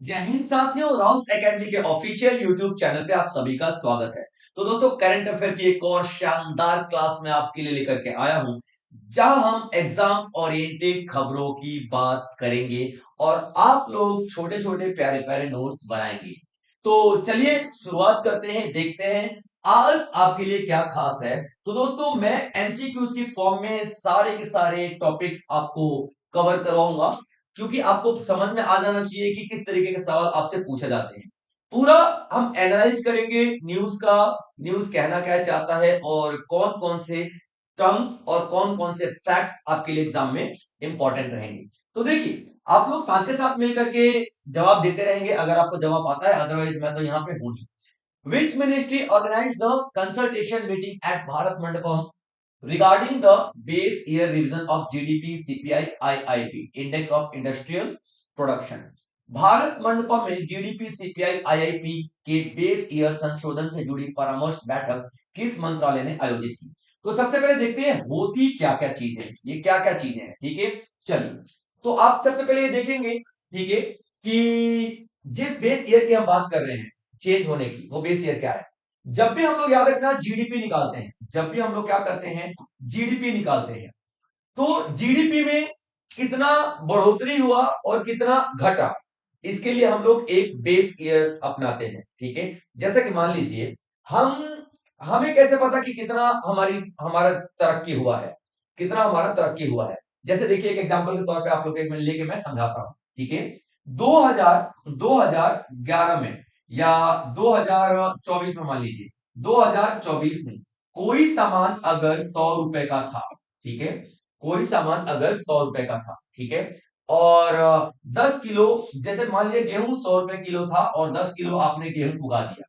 जय हिंद साथियों, Rouse academy के ऑफिशियल यूट्यूब चैनल पे आप सभी का स्वागत है। तो दोस्तों, करंट अफेयर की एक और शानदार क्लास में आपके लिए लेकर के आया हूं, जहां हम एग्जाम ओरिएंटेड खबरों की बात करेंगे और आप लोग छोटे छोटे प्यारे प्यारे नोट्स बनाएंगे। तो चलिए शुरुआत करते हैं, देखते हैं आज आपके लिए क्या खास है। तो दोस्तों, मैं एमसीक्यूज की फॉर्म में सारे के सारे टॉपिक्स आपको कवर करवाऊंगा, क्योंकि आपको समझ में आ जाना चाहिए कि किस तरीके के सवाल आपसे पूछे जाते हैं। पूरा हम एनालाइज करेंगे न्यूज का, न्यूज कहना क्या चाहता है और कौन कौन से टर्म्स और कौन कौन से फैक्ट्स आपके लिए एग्जाम में इंपॉर्टेंट रहेंगे। तो देखिए, आप लोग साथ के साथ मिलकर के जवाब देते रहेंगे अगर आपको जवाब आता है, अदरवाइज मैं तो यहाँ पे हूं ही। Which ministry organize the consultation meeting at Bharat Mandapam regarding the base year revision of GDP, CPI, IIP, Index of Industrial Production? Bharat Mandapam में जीडीपी, सीपीआई, आईआईपी के बेस ईयर संशोधन से जुड़ी परामर्श बैठक किस मंत्रालय ने आयोजित की? तो सबसे पहले देखते हैं होती क्या क्या चीजें, ये क्या क्या चीजें हैं। ठीक है, चलिए। तो आप सबसे पहले ये देखेंगे, ठीक है, कि जिस बेस ईयर की हम बात कर रहे हैं चेंज होने की, वो बेस ईयर क्या है। जब भी हम लोग, याद रखना, जीडीपी निकालते हैं, जब भी हम लोग क्या करते हैं, जीडीपी निकालते हैं, तो जीडीपी में कितना बढ़ोतरी हुआ और कितना घटा, इसके लिए हम लोग एक बेस ईयर अपनाते हैं। ठीक है, जैसे कि मान लीजिए, हम हमें कैसे पता कि कितना हमारा तरक्की हुआ है, कितना हमारा तरक्की हुआ है। जैसे देखिए, एक एग्जांपल के तौर पे आप लोग एक मिनट लेके मैं समझाता हूं। ठीक है, 2000 2011 में या 2024 में, मान लीजिए 2024 में कोई सामान अगर 100 रुपए का था, ठीक है, कोई सामान अगर 100 रुपए का था, ठीक है, और 10 किलो, जैसे मान लीजिए गेहूं 100 रुपए किलो था और 10 किलो आपने गेहूं उगा दिया,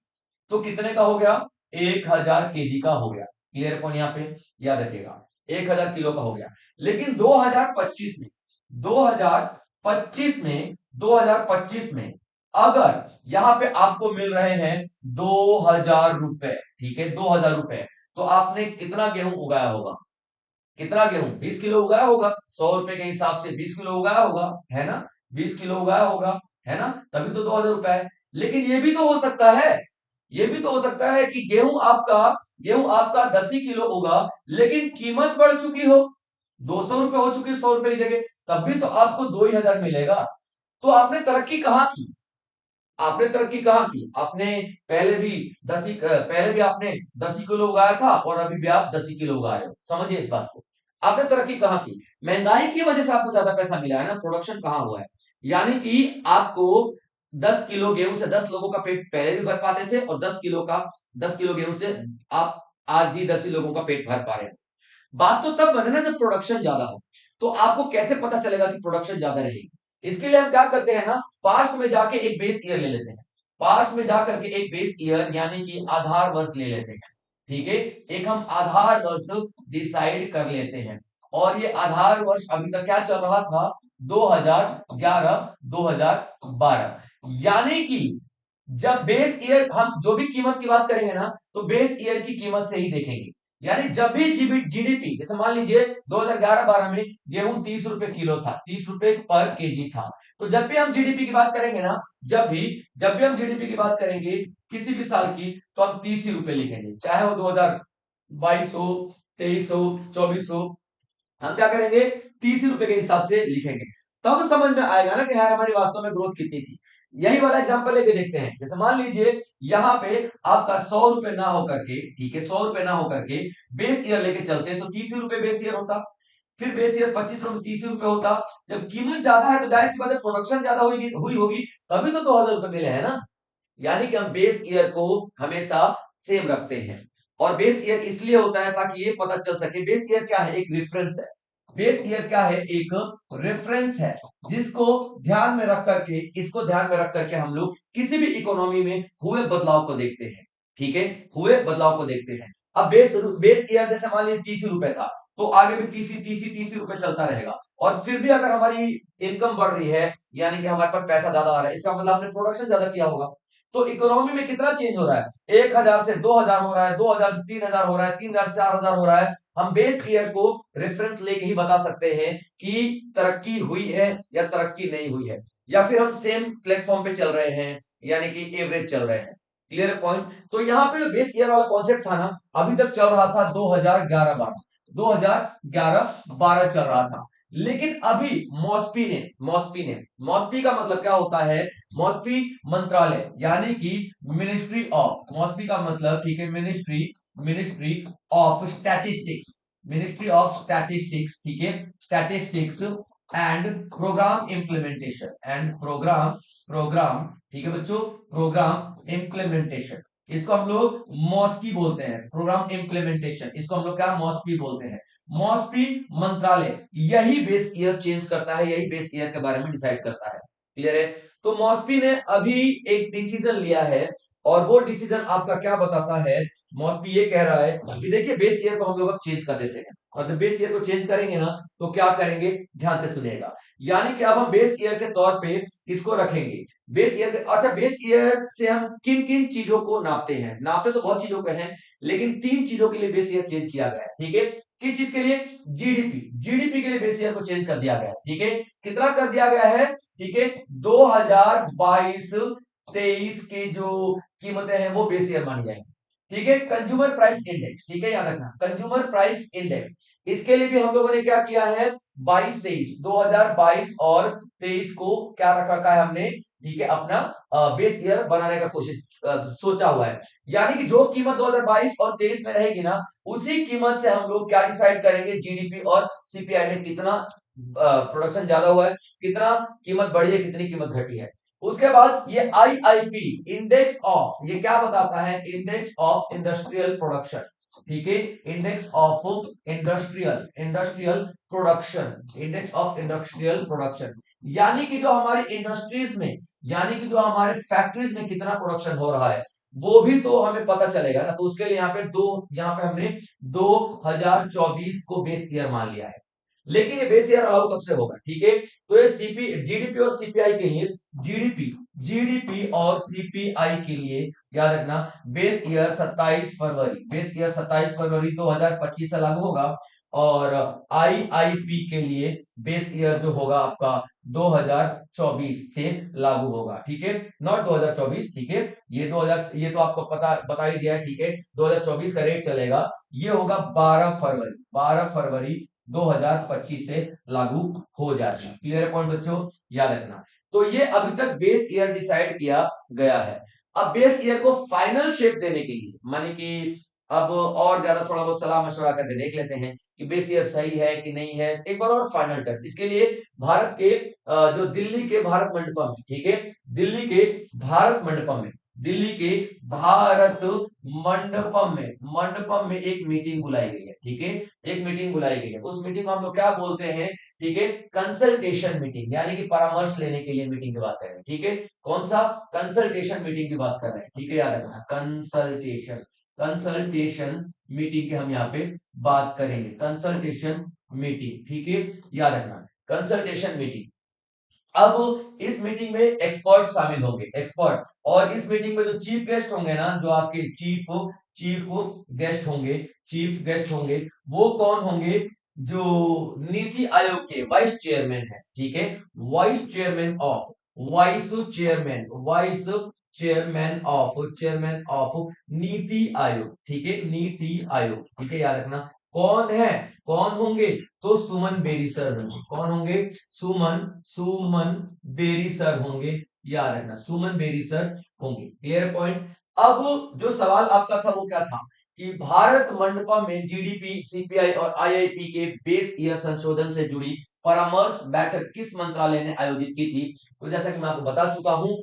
तो कितने का हो गया? 1000 केजी का हो गया। क्लियर पॉइंट यहाँ पे याद रखिएगा, 1000 किलो का हो गया। लेकिन 2025 में 2025 में 2025 में अगर यहां पे आपको मिल रहे हैं 2000 रुपए, ठीक है, 2000 रुपए, तो आपने कितना गेहूं उगाया होगा? कितना गेहूं? 20 किलो उगाया होगा, 100 रुपए के हिसाब से 20 किलो उगाया होगा, है ना? 20 किलो उगाया होगा, है ना? तभी तो 2000 रुपए है। लेकिन ये भी तो हो सकता है, ये भी तो हो सकता है कि गेहूं आपका 10 ही किलो होगा, लेकिन कीमत बढ़ चुकी हो, 200 रुपए हो चुकी, 100 रुपए की जगह, तब भी तो आपको 2000 मिलेगा। तो आपने तरक्की कहाँ की? आपने तरक्की कहाँ की? आपने पहले भी आपने 10 ही किलो उगाया था और अभी भी आप 10 ही किलो उगा रहे हो। समझिए इस बात को, आपने तरक्की कहाँ की? महंगाई की वजह से आपको ज्यादा पैसा मिला है ना, प्रोडक्शन कहाँ हुआ है? यानी कि आपको 10 किलो गेहूं से 10 लोगों का पेट पहले भी भर पाते थे, और 10 किलो गेहूं से आप आज भी 10 ही लोगों का पेट भर पा रहे हो। बात तो तब बने ना जब प्रोडक्शन ज्यादा हो। तो आपको कैसे पता चलेगा कि प्रोडक्शन ज्यादा रहेगी? इसके लिए हम क्या करते हैं ना, पास्ट में जाके एक बेस ईयर ले लेते हैं। पास्ट में जाकर के एक बेस ईयर यानी कि आधार वर्ष ले लेते हैं। ठीक है, एक हम आधार वर्ष डिसाइड कर लेते हैं। और ये आधार वर्ष अभी तक क्या चल रहा था? 2011 2012। यानी कि जब बेस ईयर, हम जो भी कीमत की बात करेंगे ना, तो बेस ईयर की कीमत से ही देखेंगे। यानी जब भी जीडीपी, जैसे मान लीजिए 2011-12 में गेहूं 30 रुपए किलो था, 30 रुपए पर केजी था, तो जब भी हम जीडीपी की बात करेंगे ना, जब भी हम जीडीपी की बात करेंगे किसी भी साल की, तो हम 30 ही रुपए लिखेंगे, चाहे वो 2022 हो, 23 हो, 24 हो, हम क्या करेंगे? 30 ही रुपए के हिसाब से लिखेंगे। तब समझ में आएगा ना कि यार हमारी वास्तव में ग्रोथ कितनी थी। यही वाला एग्जांपल लेके देखते हैं। जैसे मान लीजिए यहाँ पे आपका 100 रुपए ना होकर के, ठीक है, 100 रुपए ना होकर के बेस ईयर लेके चलते हैं, तो 30 ही रुपए बेस ईयर होता। फिर बेस ईयर 25 रुपए 30 ही रुपए होता। जब कीमत ज्यादा है तो जाहिर सी बात है प्रोडक्शन ज्यादा हुई होगी, तभी तो 2000 रुपए मिले है ना। यानी कि हम बेस ईयर को हमेशा सेम रखते हैं। और बेस ईयर इसलिए होता है ताकि ये पता चल सके, बेस ईयर क्या है? एक रेफरेंस है। बेस ईयर क्या है? एक रेफरेंस है, जिसको ध्यान में रख करके, इसको ध्यान में रख करके हम लोग किसी भी इकोनॉमी में हुए बदलाव को देखते हैं। ठीक है, हुए बदलाव को देखते हैं। अब बेस बेस ईयर जैसे मान लीजिए 30 रुपए था, तो आगे भी 30 रुपए चलता रहेगा। और फिर भी अगर हमारी इनकम बढ़ रही है, यानी कि हमारे पास पैसा ज्यादा आ रहा है, इसका मतलब हमने प्रोडक्शन ज्यादा किया होगा। तो इकोनॉमी में कितना चेंज हो रहा है? 1000 से 2000 हो रहा है, 2000 से 3000 हो रहा है, 3000 4000 हो रहा है, हम बेस ईयर को रेफरेंस लेके ही बता सकते हैं कि तरक्की हुई है या तरक्की नहीं हुई है, या फिर हम सेम प्लेटफॉर्म पे चल रहे हैं यानी कि एवरेज चल रहे हैं। Clear point. तो यहाँ पे बेस ईयर वाला कॉन्सेप्ट था ना, अभी तक चल रहा था 2011-12, 2011-12 चल रहा था। लेकिन अभी मॉस्पी का मतलब क्या होता है? मॉस्पी मंत्रालय यानी कि मिनिस्ट्री ऑफ, मॉस्पी का मतलब ठीक है ministry, ministry of statistics, ministry of statistics, ठीक है, statistics and programme implementation, and programme ठीक है बच्चों, प्रोग्राम इंप्लीमेंटेशन, इसको हम लोग मॉस्की बोलते हैं, प्रोग्राम इंप्लीमेंटेशन, इसको हम लोग क्या मॉस्पी बोलते हैं। मॉस्पी मंत्रालय यही बेस ईयर चेंज करता है, यही बेस ईयर के बारे में डिसाइड करता है। क्लियर है। तो मॉस्पी ने अभी एक डिसीजन लिया है, और वो डिसीजन आपका क्या बताता है? मॉस्पी ये कह रहा है कि देखिए बेस ईयर को हम लोग अब चेंज कर देते हैं, और जब बेस ईयर को चेंज करेंगे ना तो क्या करेंगे, ध्यान से सुनिएगा। यानी कि अब हम बेस ईयर के तौर पे किसको रखेंगे? बेस ईयर, अच्छा बेस ईयर से हम किन किन चीजों को नापते हैं? नापते तो बहुत चीजों को हैं, लेकिन 3 चीजों के लिए बेस ईयर चेंज किया गया है, ठीक है। किस चीज के लिए? जीडीपी, जीडीपी के लिए बेस ईयर को चेंज कर दिया गया है, ठीक है। कितना कर दिया गया है? ठीक है, 2022-23 की जो कीमतें हैं वो बेस ईयर मानी जाएंगी, ठीक है। कंज्यूमर प्राइस इंडेक्स, ठीक है, याद रखना कंज्यूमर प्राइस इंडेक्स, इसके लिए भी हम लोगों ने क्या किया है? 22-23, 2022 और 23 को क्या रख रखा है हमने, ठीक है, अपना बेस ईयर बनाने का कोशिश सोचा हुआ है। यानी कि जो कीमत 2022 और 23 में रहेगी ना, उसी कीमत से हम लोग क्या डिसाइड करेंगे, जीडीपी और सीपीआई में कितना प्रोडक्शन ज्यादा हुआ है, कितना कीमत बढ़ी है, कितनी कीमत घटी है। उसके बाद ये आईआईपी इंडेक्स ऑफ, ये क्या बताता है? इंडेक्स ऑफ इंडस्ट्रियल प्रोडक्शन, ठीक है, index of industrial, industrial production, index of industrial production, यानी कि जो हमारी इंडस्ट्रीज में, यानी कि जो हमारे फैक्ट्रीज में कितना प्रोडक्शन हो रहा है, वो भी तो हमें पता चलेगा ना। तो उसके लिए यहाँ पे यहाँ पे हमने 2024 को बेस ईयर मान लिया है। लेकिन ये बेस ईयर अलाउ कब से होगा, ठीक है। तो ये जीडीपी और सीपीआई के लिए, जीडीपी जीडीपी और सीपीआई के लिए याद रखना बेस ईयर 27 फरवरी, बेस ईयर 27 फरवरी 2025 से लागू होगा। और आईआईपी के लिए बेस ईयर जो होगा आपका 2024 से लागू होगा, ठीक है, नॉट 2024, ठीक है। ये 2000, ये तो आपको पता बता ही दिया है, ठीक है। 2024 का रेट चलेगा, ये होगा 12 फरवरी, 12 फरवरी 2025 से लागू हो जाएगा। क्लियर पॉइंट बच्चों, याद रखना। तो ये अभी तक बेस ईयर डिसाइड किया गया है। अब बेस ईयर को फाइनल शेप देने के लिए, माने कि अब और ज्यादा थोड़ा बहुत सलाह मशवरा करके देख लेते हैं कि बेस ईयर सही है कि नहीं है, एक बार और फाइनल टच। इसके लिए भारत के जो दिल्ली के भारत मंडपम, ठीक है, दिल्ली के भारत मंडपम में, दिल्ली के भारत मंडपम में एक मीटिंग बुलाई गई है, ठीक है, एक मीटिंग बुलाई गई है। उस मीटिंग को हम लोग क्या बोलते हैं, ठीक है, कंसल्टेशन मीटिंग, यानी कि परामर्श लेने के लिए मीटिंग की बात कर रहे हैं, ठीक है। कौन सा? कंसल्टेशन मीटिंग की बात कर रहे हैं, ठीक है, याद रखना कंसल्टेशन, कंसल्टेशन मीटिंग की हम यहाँ पे बात करेंगे, कंसल्टेशन मीटिंग, ठीक है, याद रखना कंसल्टेशन मीटिंग। अब इस मीटिंग में एक्सपर्ट शामिल होंगे, एक्सपर्ट, और इस मीटिंग में जो चीफ गेस्ट होंगे ना, जो आपके चीफ चीफ गेस्ट होंगे, चीफ गेस्ट होंगे, वो कौन होंगे? जो नीति आयोग के वाइस चेयरमैन है, ठीक है, vice chairman of, vice chairman, vice chairman of NITI Aayog, ठीक है, नीति आयोग, ठीक है, याद रखना। कौन है, कौन होंगे? तो सुमन बेरी सर होंगे। कौन होंगे? सुमन सुमन बेरी सर होंगे, याद रखना सुमन बेरी सर होंगे। Clear point. अब जो सवाल आपका था वो क्या था कि भारत मंडपम में जीडीपी, सीपीआई और आईआईपी के बेस ईयर संशोधन से जुड़ी परामर्श बैठक किस मंत्रालय ने आयोजित की थी? तो जैसा कि मैं आपको बता चुका हूं,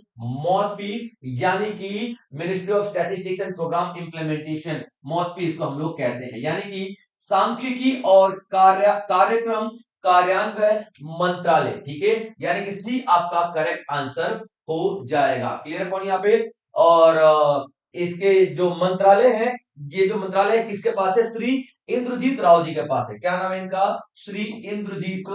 मॉस्पी यानी कि ministry of statistics and programme implementation, MoSPI इसको हम लोग कहते हैं, यानी कि सांख्यिकी और कार्यक्रम कार्यान्वयन मंत्रालय, ठीक है, यानी कि सी आपका करेक्ट आंसर हो जाएगा। क्लियर पॉइंट यहाँ पे। और इसके जो मंत्रालय है, ये जो मंत्रालय है किसके पास है? श्री इंद्रजीत राव जी के पास है। क्या नाम है इनका? श्री इंद्रजीत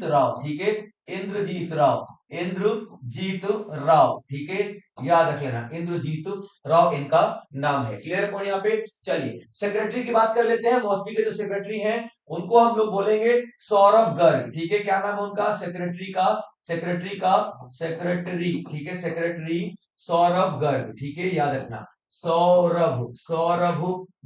राव, ठीक है, इंद्रजीत राव, इंद्रजीत राव, ठीक है, याद रख लेना, इंद्रजीत राव इनका नाम है। क्लियर पॉइंट यहाँ पे। चलिए सेक्रेटरी की बात कर लेते हैं। मॉस्बी के जो सेक्रेटरी हैं उनको हम लोग बोलेंगे सौरभ गर्ग, ठीक है। क्या नाम है उनका सेक्रेटरी का? सेक्रेटरी, ठीक है, सेक्रेटरी सौरभ गर्ग, ठीक है, याद रखना, सौरभ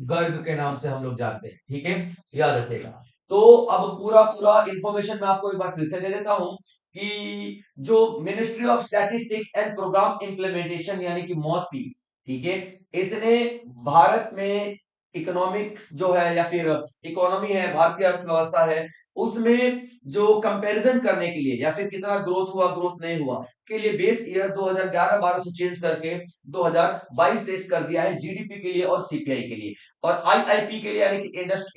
गर्ग के नाम से हम लोग जानते हैं, ठीक है, याद रखिएगा। तो अब पूरा पूरा इंफॉर्मेशन मैं आपको एक बार फिर से दे देता हूं कि जो ministry of statistics and programme implementation यानी कि मॉस्पी, ठीक है, इसने भारत में इकोनॉमिक्स जो है या फिर इकोनॉमी है, भारतीय अर्थव्यवस्था है, उसमें जो कंपैरिजन करने के लिए या फिर कितना ग्रोथ हुआ ग्रोथ नहीं हुआ के लिए बेस ईयर 2011-12 से चेंज करके 2022-23 कर दिया है, जीडीपी के लिए और सीपीआई के लिए। और आईआईपी के लिए यानी कि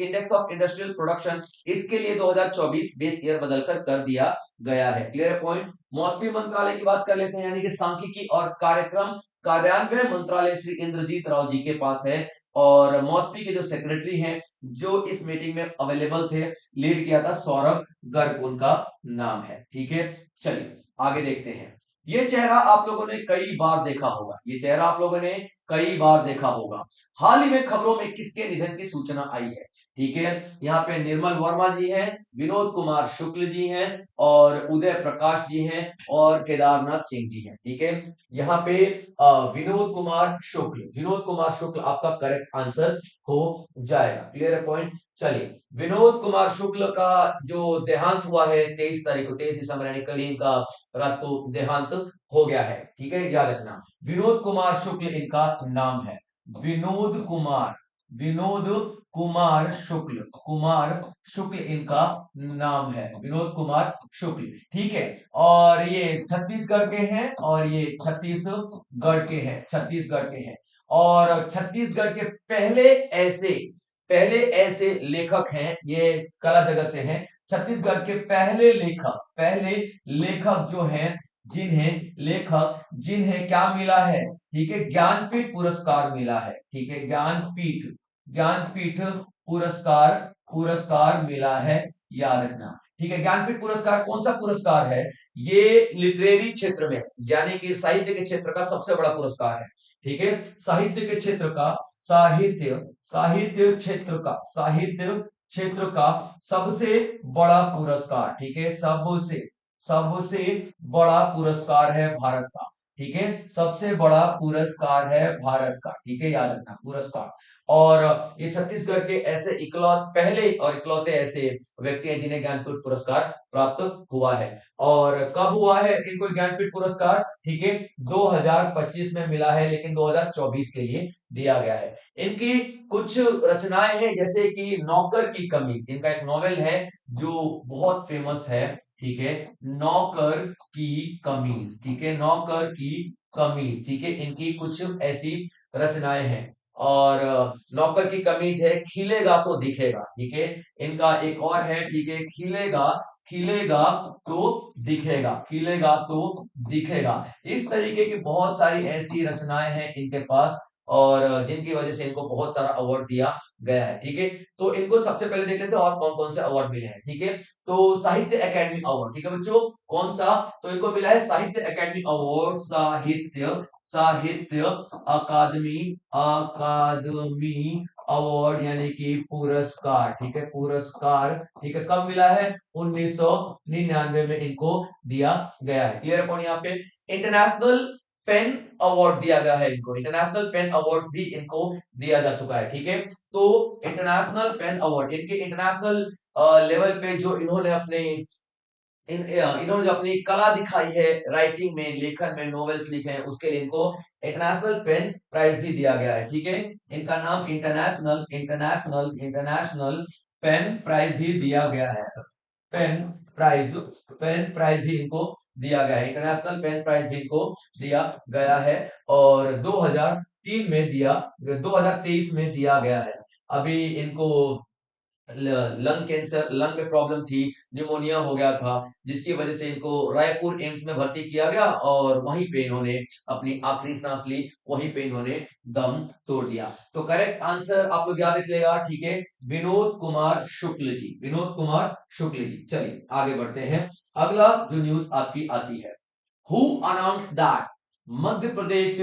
इंडेक्स ऑफ इंडस्ट्रियल प्रोडक्शन, इसके लिए 2024 बेस ईयर बदलकर कर दिया गया है। Clear point. मौसमी मंत्रालय की बात कर लेते हैं, यानी कि सांख्यिकी और कार्यक्रम कार्यान्वयन मंत्रालय श्री इंद्रजीत राव जी के पास है। और मॉस्पी के जो सेक्रेटरी हैं जो इस मीटिंग में अवेलेबल थे, लीड किया था सौरभ गर्ग उनका नाम है, ठीक है। चलिए आगे देखते हैं। ये चेहरा आप लोगों ने कई बार देखा होगा, ये चेहरा आप लोगों ने कई बार देखा होगा। हाल ही में खबरों में किसके निधन की सूचना आई है? ठीक है, यहाँ पे निर्मल वर्मा जी हैं, विनोद कुमार शुक्ल जी हैं, और उदय प्रकाश जी हैं, और केदारनाथ सिंह जी हैं, ठीक है। यहाँ पे विनोद कुमार शुक्ल आपका करेक्ट आंसर हो जाएगा। क्लियर है पॉइंट। चलिए विनोद कुमार शुक्ल का जो देहांत हुआ है 23 तारीख को, 23 दिसंबर यानी कल ही इनका रात को देहांत हो गया है, ठीक है, याद रखना। विनोद कुमार शुक्ल इनका नाम है, विनोद कुमार शुक्ल इनका नाम है, विनोद कुमार शुक्ल, ठीक है। और ये छत्तीसगढ़ के हैं, और ये छत्तीसगढ़ के हैं। और छत्तीसगढ़ के पहले ऐसे लेखक हैं, ये कला जगत से हैं, छत्तीसगढ़ के पहले लेखक जो हैं, जिन्हें क्या मिला है, ठीक है, ज्ञानपीठ पुरस्कार मिला है, ठीक है, ज्ञानपीठ पुरस्कार मिला है, याद रखना, ठीक है। ज्ञानपीठ पुरस्कार कौन सा पुरस्कार है? ये लिटरेरी क्षेत्र में यानी कि साहित्य के क्षेत्र का सबसे बड़ा पुरस्कार है, ठीक है। साहित्य के क्षेत्र का साहित्य क्षेत्र का सबसे बड़ा पुरस्कार, ठीक है, सबसे बड़ा पुरस्कार है भारत का, ठीक है, सबसे बड़ा पुरस्कार है भारत का, ठीक है, याद रखना पुरस्कार। और ये छत्तीसगढ़ के ऐसे पहले और इकलौते ऐसे व्यक्ति हैं जिन्हें ज्ञानपीठ पुरस्कार प्राप्त हुआ है। और कब हुआ है इनको ज्ञानपीठ पुरस्कार? ठीक है, 2025 में मिला है, लेकिन 2024 के लिए दिया गया है। इनकी कुछ रचनाएं हैं, जैसे कि नौकर की कमीज, इनका एक नॉवेल है जो बहुत फेमस है, ठीक है, नौकर की कमीज, ठीक है, नौकर की कमीज, ठीक है, इनकी कुछ ऐसी रचनाएं हैं। और नौकर की कमीज है, खिलेगा तो दिखेगा, ठीक है, इनका एक और है, ठीक है, खिलेगा तो दिखेगा। इस तरीके की बहुत सारी ऐसी रचनाएं हैं इनके पास, और जिनकी वजह से इनको बहुत सारा अवार्ड दिया गया है, ठीक है। तो इनको सबसे पहले देख लेते हैं और कौन कौन से अवार्ड मिले हैं, ठीक है। तो साहित्य अकेडमी अवार्ड, ठीक है बच्चों, कौन सा? तो इनको मिला है साहित्य अकेडमी अवार्ड, साहित्य अकादमी अवार्ड यानी कि पुरस्कार, ठीक है, पुरस्कार, ठीक है, कब मिला है? 1999 में इनको दिया गया है। क्लियर पॉइंट यहाँ पे। इंटरनेशनल पेन अवार्ड दिया गया है इनको, इंटरनेशनल पेन अवार्ड भी इनको दिया जा चुका है, ठीक है। तो इंटरनेशनल पेन अवार्ड, इनके इंटरनेशनल लेवल पे जो इन्होंने जो अपनी कला दिखाई है राइटिंग में, लेखन में, नॉवेल्स लिखे हैं, उसके लिए इनको इंटरनेशनल पेन प्राइज भी दिया गया है, ठीक है। इनका नाम इंटरनेशनल पेन प्राइज भी दिया गया है, पेन पेन प्राइज भी इनको दिया गया है, इंटरनेशनल पेन प्राइज भी इनको दिया गया है। और 2003 में 2023 में दिया गया है। अभी इनको लंग कैंसर, लंग में प्रॉब्लम थी, निमोनिया हो गया था, जिसकी वजह से इनको रायपुर एम्स में भर्ती किया गया, और वहीं पे इन्होंने अपनी आखिरी सांस ली, वहीं पे इन्होंने दम तोड़ दिया। तो करेक्ट आंसर आप लोग याद रख लेगा, ठीक है, विनोद कुमार शुक्ल जी। चलिए आगे बढ़ते हैं। अगला जो न्यूज आपकी आती है, who announce that Madhya Pradesh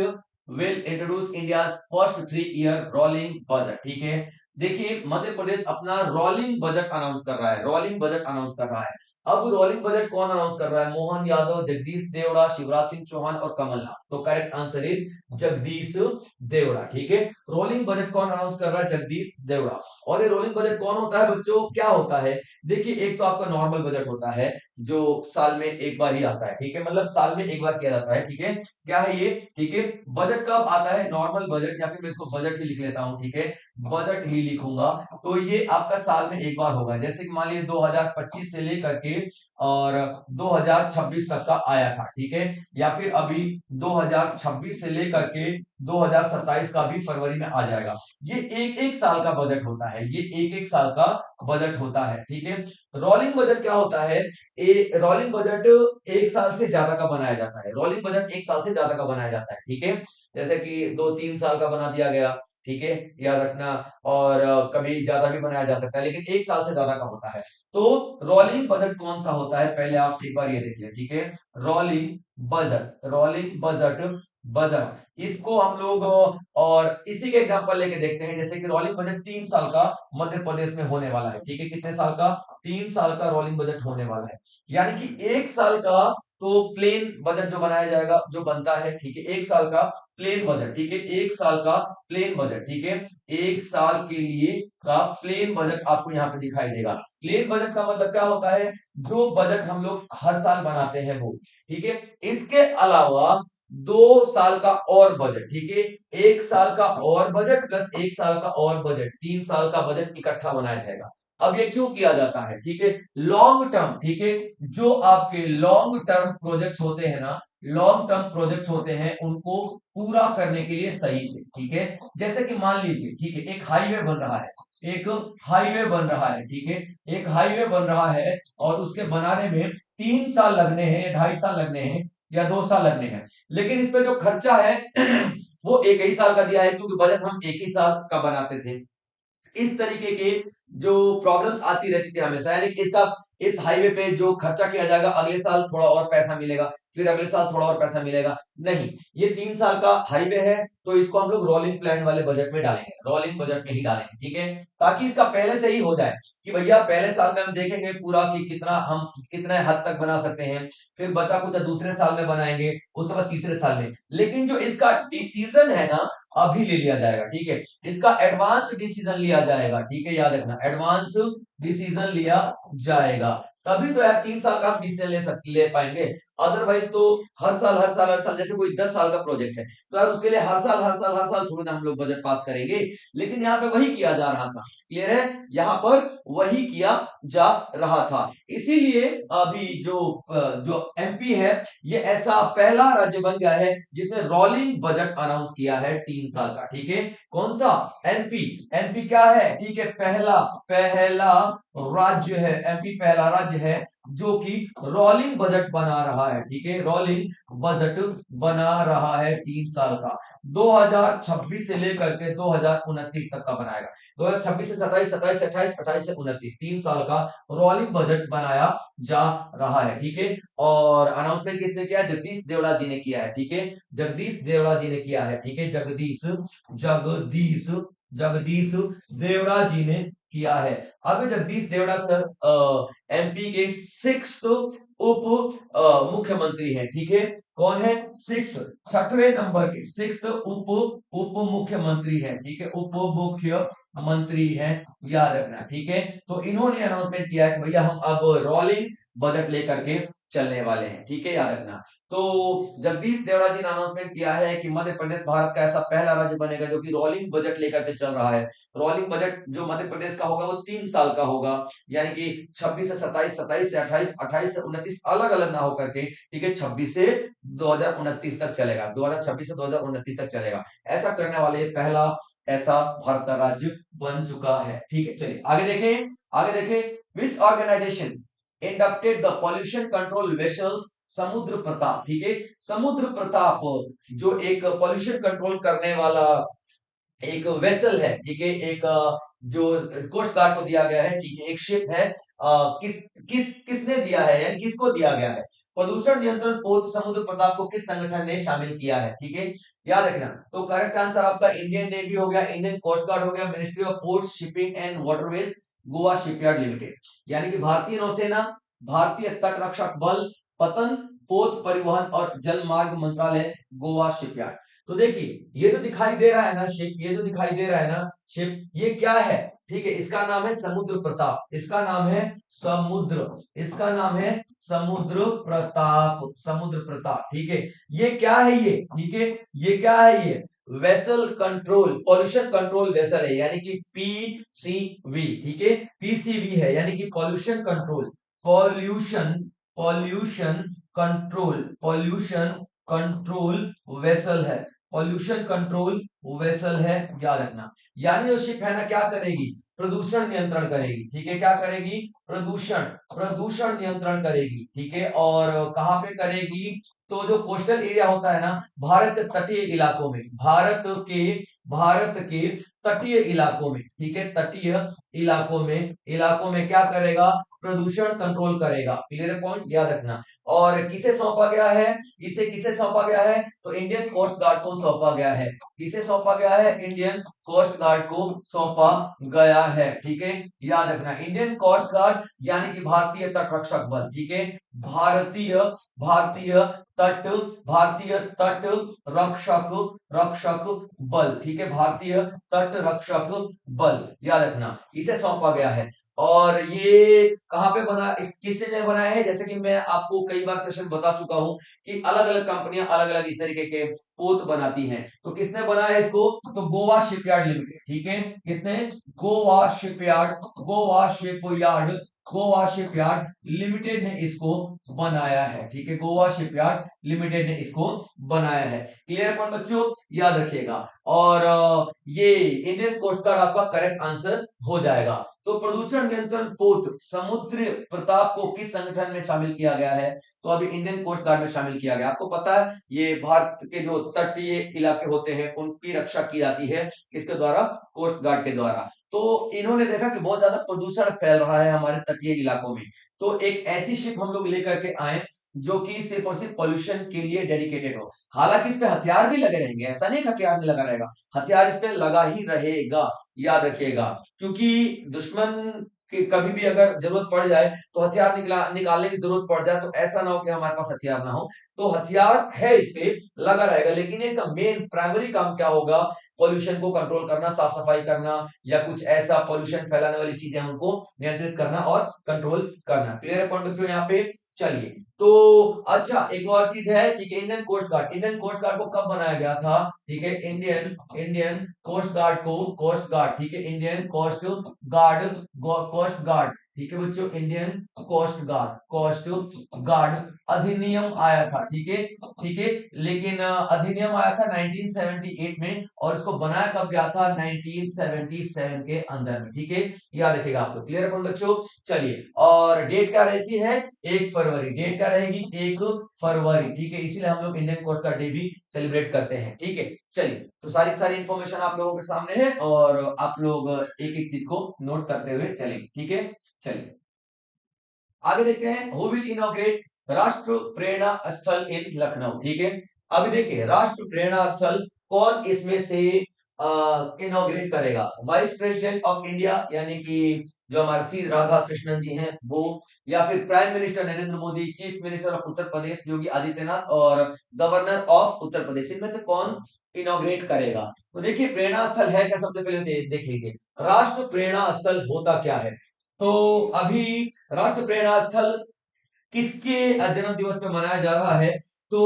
will introduce India first 3 year rolling budget. ठीक है, देखिए मध्य प्रदेश अपना रोलिंग बजट अनाउंस कर रहा है, रोलिंग बजट अनाउंस कर रहा है। अब रोलिंग बजट कौन अनाउंस कर रहा है? मोहन यादव, जगदीश देवड़ा, शिवराज सिंह चौहान और कमलनाथ। तो correct answer is Jagdish Devda. ठीक है, रोलिंग बजट कौन अनाउंस कर रहा है? जगदीश देवड़ा। और ये रोलिंग बजट कौन होता है बच्चों? क्या होता है? देखिए एक तो आपका नॉर्मल बजट होता है जो साल में एक बार ही आता है। ठीक है, मतलब साल में एक बार किया जाता है। ठीक है, क्या है ये? ठीक है, बजट कब आता है? नॉर्मल बजट, या फिर मैं इसको बजट ही लिख लेता हूं। ठीक है, बजट ही लिखूंगा। तो ये आपका साल में एक बार होगा। जैसे कि मान लीजिए 2025 से लेकर के और 2026 तक का आया था। ठीक है, या फिर अभी 2026 से लेकर के 2027 का भी फरवरी में आ जाएगा। ये एक एक साल का बजट होता है, ये एक एक साल का बजट होता है। ठीक है, रोलिंग बजट क्या होता है? रोलिंग बजट एक साल से ज्यादा का बनाया जाता है, रोलिंग बजट एक साल से ज्यादा का बनाया जाता है। ठीक है, जैसे कि 2-3 साल का बना दिया गया। ठीक है, याद रखना। और कभी ज्यादा भी बनाया जा सकता है, लेकिन एक साल से ज्यादा का होता है। तो रोलिंग बजट कौन सा होता है, पहले आप एक बार ये देखिए। ठीक है, rolling budget, rolling budget, budget इसको हम लोग और इसी के एग्जांपल लेके देखते हैं। जैसे कि रोलिंग बजट 3 साल का मध्य प्रदेश में होने वाला है। ठीक है, कितने साल का? 3 साल का रोलिंग बजट होने वाला है। यानी कि एक साल का तो प्लेन बजट जो बनाया जाएगा, जो बनता है। ठीक है, एक साल का प्लेन बजट। ठीक है, एक साल का प्लेन बजट। ठीक है, एक साल के लिए का प्लेन बजट आपको यहाँ पे दिखाई देगा। प्लेन बजट का मतलब क्या होता है? जो बजट हम लोग हर साल बनाते हैं वो। ठीक है, इसके अलावा 2 साल का और बजट। ठीक है, एक साल का और बजट प्लस एक साल का और बजट, 3 साल का बजट इकट्ठा बनाया जाएगा। अब ये क्यों किया जाता है? ठीक है, लॉन्ग टर्म। ठीक है, जो आपके लॉन्ग टर्म प्रोजेक्ट्स होते हैं ना, लॉन्ग टर्म प्रोजेक्ट्स होते हैं, उनको पूरा करने के लिए सही से। ठीक है, जैसे कि मान लीजिए, ठीक है, एक हाईवे बन रहा है, एक हाईवे बन रहा है। ठीक है, एक हाईवे बन रहा है और उसके बनाने में 3 साल लगने हैं या 2.5 साल लगने हैं या 2 साल लगने हैं, लेकिन इस पे जो खर्चा है वो एक ही साल का दिया है, क्योंकि बजट हम एक ही साल का बनाते थे। इस तरीके के जो प्रॉब्लम्स आती रहती थी हमेशा, यानी कि इसका इस हाईवे पे जो खर्चा किया जाएगा अगले साल थोड़ा और पैसा मिलेगा, फिर अगले साल थोड़ा और पैसा मिलेगा। नहीं, ये 3 साल का हाईवे है, तो इसको हम लोग रोलिंग प्लान वाले बजट में डालेंगे, रोलिंग बजट में ही डालेंगे। ठीक है, ताकि इसका पहले से ही हो जाए कि भैया पहले साल में हम देखेंगे पूरा कि कितना हम कितने हद तक बना सकते हैं, फिर बचा कुछ दूसरे साल में बनाएंगे, उसके बाद तीसरे साल में। लेकिन जो इसका डिसीजन है ना, अभी ले लिया जाएगा। ठीक है, इसका एडवांस डिसीजन लिया जाएगा। ठीक है, याद रखना, एडवांस डिसीजन लिया जाएगा, तभी तो यार 3 साल का हम डिसीजन ले पाएंगे। अदरवाइज तो हर साल हर साल हर साल, जैसे कोई 10 साल का प्रोजेक्ट है, तो यार उसके लिए हर साल हर साल हर साल थोड़ी ना हम लोग बजट पास करेंगे। लेकिन यहाँ पे वही किया जा रहा था। क्लियर है? यहाँ पर वही किया जा रहा था। इसीलिए अभी जो एमपी है, ये ऐसा पहला राज्य बन गया है जिसने रोलिंग बजट अनाउंस किया है 3 साल का। ठीक है, कौन सा? एमपी। एमपी क्या है? ठीक है, पहला पहला राज्य है, एमपी पहला राज्य है जो कि रोलिंग बजट बना रहा है। ठीक है, रोलिंग बजट बना रहा है 3 साल का, 2026 से लेकर के 2029 तक का बनाएगा। 2026 से 27, 27 से 28, 28 से 29, 3 साल का रोलिंग बजट बनाया जा रहा है। ठीक है, और अनाउंसमेंट किसने किया? जगदीश देवड़ा जी ने किया है। ठीक है, जगदीश देवड़ा जी ने किया है। ठीक है, जगदीश जगदीश जगदीश देवड़ा जी ने किया है। अब जगदीश देवड़ा सर एमपी के 6th उप मुख्यमंत्री हैं। ठीक है, कौन है? 6th, 6वें नंबर के 6th उप मुख्यमंत्री है। ठीक है, उप मुख्यमंत्री है, याद रखना। ठीक है, तो इन्होंने अनाउंसमेंट किया है कि भैया हम अब रोलिंग बजट लेकर के चलने वाले हैं। ठीक है, याद रखना। तो जगदीश देवड़ा जी ने अनाउंसमेंट किया है कि मध्य प्रदेश भारत का ऐसा पहला राज्य बनेगा जो कि रोलिंग बजट लेकर के चल रहा है। रोलिंग बजट जो मध्य प्रदेश का होगा वो 3 साल का होगा, यानी कि 26 से 27, 27 से 28, 28 से 29 अलग अलग ना होकर के। ठीक है, 26 से 2029 तक चलेगा, 2026 से 2029 तक चलेगा। ऐसा करने वाले पहला ऐसा भारत का राज्य बन चुका है। ठीक है, चलिए आगे देखें। आगे देखें, which organization inducted the pollution control vessels Samudra Pratap. ठीक है, समुद्र प्रताप जो एक पॉल्यूशन कंट्रोल करने वाला एक वेसल है। ठीक है, एक जो कोस्ट गार्ड को दिया गया है। ठीक है, एक शिप है। किसने दिया है, यानी किसको दिया गया है? प्रदूषण नियंत्रण पोत समुद्र प्रताप को किस संगठन ने शामिल किया है? ठीक है, याद रखना। तो करेक्ट आंसर आपका इंडियन नेवी हो गया, इंडियन कोस्ट गार्ड हो गया, ministry of ports shipping and waterways, Goa shipyard limited. यानी कि भारतीय नौसेना, भारतीय तट रक्षक बल, पतन पोत परिवहन और जल मार्ग मंत्रालय, गोवा शिपयार्ड। तो देखिए ये तो दिखाई दे रहा है ना शिप, ये तो दिखाई दे रहा है ना शिप, ये क्या है? ठीक है, इसका नाम है समुद्र प्रताप, इसका नाम है समुद्र, इसका नाम है समुद्र प्रताप, समुद्र प्रताप। ठीक है, ये क्या है ये? ठीक है, ये क्या है ये? Vessel control, pollution control vessel है, यानी कि पीसीवी। ठीक है, पीसीवी है, यानी कि pollution control, pollution pollution control, pollution control vessel है, पॉल्यूशन कंट्रोल वेसल है, याद रखना। यानी जो शिप है ना क्या करेगी? प्रदूषण नियंत्रण करेगी। ठीक है, क्या करेगी? प्रदूषण प्रदूषण नियंत्रण करेगी। ठीक है, और कहां पे करेगी? तो जो कोस्टल एरिया होता है ना, भारत के तटीय इलाकों में, भारत के तटीय इलाकों में, ठीक है, तटीय इलाकों में क्या करेगा? प्रदूषण कंट्रोल करेगा। क्लियर पॉइंट, याद रखना। और किसे सौंपा गया है? इसे किसे सौंपा गया है? तो इंडियन कोस्ट गार्ड को सौंपा गया है। किसे सौंपा गया है? इंडियन कोस्ट गार्ड को सौंपा गया है। ठीक है, याद रखना, इंडियन कोस्ट गार्ड यानी कि भारतीय तट रक्षक बल। ठीक है, भारतीय भारतीय तट भारतीय तट रक्षक रक्षक बल। ठीक है, भारतीय तट रक्षक बल, याद रखना, इसे सौंपा गया है। और ये कहां पे बना, इस किसने बनाया है? जैसे कि मैं आपको कई बार सेशन बता चुका हूं कि अलग अलग कंपनियां अलग अलग इस तरीके के पोत बनाती हैं। तो किसने बनाया है इसको? तो गोवा शिपयार्ड लिमिटेड। ठीक है, कितने? Goa shipyard, Goa shipyard, Goa shipyard limited ने इसको बनाया है। ठीक है, गोवा शिपयार्ड लिमिटेड ने इसको बनाया है। क्लियर पॉइंट बच्चों, याद रखिएगा। और ये इंडियन कोस्ट गार्ड आपका करेक्ट आंसर हो जाएगा। तो प्रदूषण नियंत्रण पोत समुद्र प्रताप को किस संगठन में शामिल किया गया है? तो अभी इंडियन कोस्ट गार्ड में शामिल किया गया। आपको पता है ये भारत के जो तटीय इलाके होते हैं उनकी रक्षा की जाती है किसके द्वारा? कोस्ट गार्ड के द्वारा। तो इन्होंने देखा कि बहुत ज्यादा प्रदूषण फैल रहा है हमारे तटीय इलाकों में, तो एक ऐसी शिप हम लोग लेकर के आए जो कि सिर्फ और सिर्फ पॉल्यूशन के लिए डेडिकेटेड हो। हालांकि इस पे हथियार भी लगे रहेंगे, ऐसा नहीं हथियार नहीं लगा रहेगा, हथियार इस पे लगा ही रहेगा, याद रखिएगा। क्योंकि दुश्मन की कभी भी अगर जरूरत पड़ जाए तो हथियार निकालने की जरूरत पड़ जाए, तो ऐसा ना हो कि हमारे पास हथियार ना हो। तो हथियार है इस पे लगा रहेगा, लेकिन इसका मेन प्राइमरी काम क्या होगा? पॉल्यूशन को कंट्रोल करना, साफ सफाई करना, या कुछ ऐसा पॉल्यूशन फैलाने वाली चीजें उनको नियंत्रित करना और कंट्रोल करना। क्लियर पॉइंट बच्चों यहाँ पे? चलिए, तो अच्छा एक और चीज है, ठीक है, इंडियन कोस्ट गार्ड को कब बनाया गया था? ठीक है, इंडियन कोस्ट गार्ड, ठीक है, इंडियन कोस्ट गार्ड, ठीक है बच्चों, इंडियन कोस्ट गार्ड अधिनियम आया था। ठीक है, ठीक है, लेकिन अधिनियम आया था 1978 में, और इसको बनाया कब गया था? 1977 के अंदर में। ठीक है, याद रखिएगा आपको। क्लियर है बच्चों? चलिए, और डेट क्या रहती है? 1 फरवरी। डेट क्या रहेगी? 1 फरवरी। ठीक है, इसीलिए हम लोग इंडियन कोस्ट का डे भी सेलिब्रेट करते हैं। ठीक है, चलिए, तो सारी सारी इंफॉर्मेशन आप लोगों के सामने है, और आप लोग एक एक चीज को नोट करते हुए चलेंगे। ठीक है, चलिए आगे देखते हैं। हु विल इनॉग्रेट राष्ट्र प्रेरणा स्थल इन लखनऊ? ठीक है, अभी देखिए राष्ट्र प्रेरणा स्थल कौन इसमें से इनॉग्रेट करेगा? वाइस प्रेसिडेंट ऑफ इंडिया यानी कि जो हमारे सी राधा कृष्णन जी हैं वो, या फिर prime minister Narendra Modi, chief minister of Uttar Pradesh Yogi Adityanath, और गवर्नर ऑफ उत्तर प्रदेश, इनमें से कौन इनॉग्रेट करेगा? तो देखिए प्रेरणा स्थल है क्या, सबसे पहले देख लीजिए राष्ट्र प्रेरणा स्थल होता क्या है। तो अभी राष्ट्र प्रेरणा स्थल किसके जन्म दिवस पे मनाया जा रहा है? तो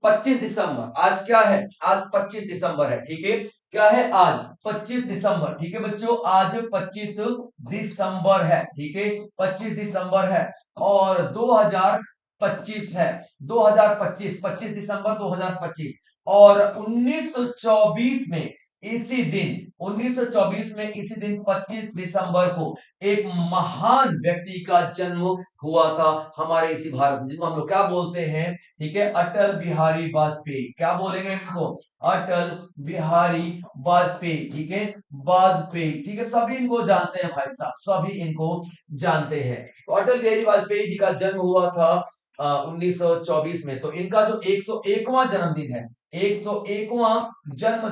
25 दिसंबर, आज क्या है? आज 25 दिसंबर है। ठीक है, क्या है आज? 25 दिसंबर। ठीक है बच्चों, आज 25 दिसंबर है। ठीक है, 25 दिसंबर है, और 2025 है, 2025, 25 दिसंबर 2025। और 1924 में इसी दिन 1924 में इसी दिन 25 दिसंबर को एक महान व्यक्ति का जन्म हुआ था हमारे इसी भारत में, जिनको हम लोग क्या बोलते हैं? ठीक है, अटल बिहारी वाजपेयी। क्या बोलेंगे इनको? अटल बिहारी वाजपेयी। ठीक है, वाजपेयी। ठीक है, सभी इनको जानते हैं भाई साहब, सभी इनको जानते हैं। तो अटल बिहारी वाजपेयी जी का जन्म हुआ था 1924 में। तो इनका जो 101वां जन्मदिन है, 101वां जन्म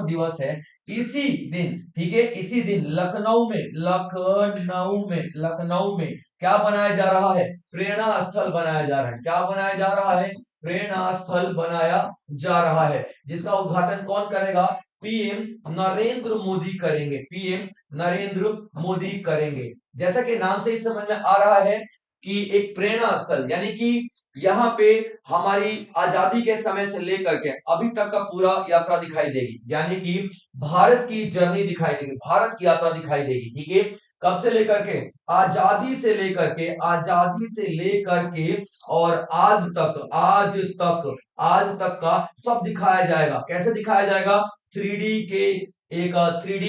दिवस है इसी दिन, ठीक है, इसी दिन लखनऊ में क्या बनाया जा रहा है? प्रेरणा स्थल बनाया जा रहा है। क्या बनाया जा रहा है? प्रेरणा स्थल बनाया जा रहा है, जिसका उद्घाटन कौन करेगा? पीएम नरेंद्र मोदी करेंगे। पीएम नरेंद्र मोदी करेंगे। जैसा कि नाम से ही समझ में आ रहा है कि एक प्रेरणा स्थल, यानी कि यहाँ पे हमारी आजादी के समय से लेकर के अभी तक का पूरा यात्रा दिखाई देगी, यानी कि भारत की जर्नी दिखाई देगी, भारत की यात्रा दिखाई देगी, ठीक है। कब से लेकर के? आजादी से लेकर के और आज तक का सब दिखाया जाएगा। कैसे दिखाया जाएगा? 3D के एक 3D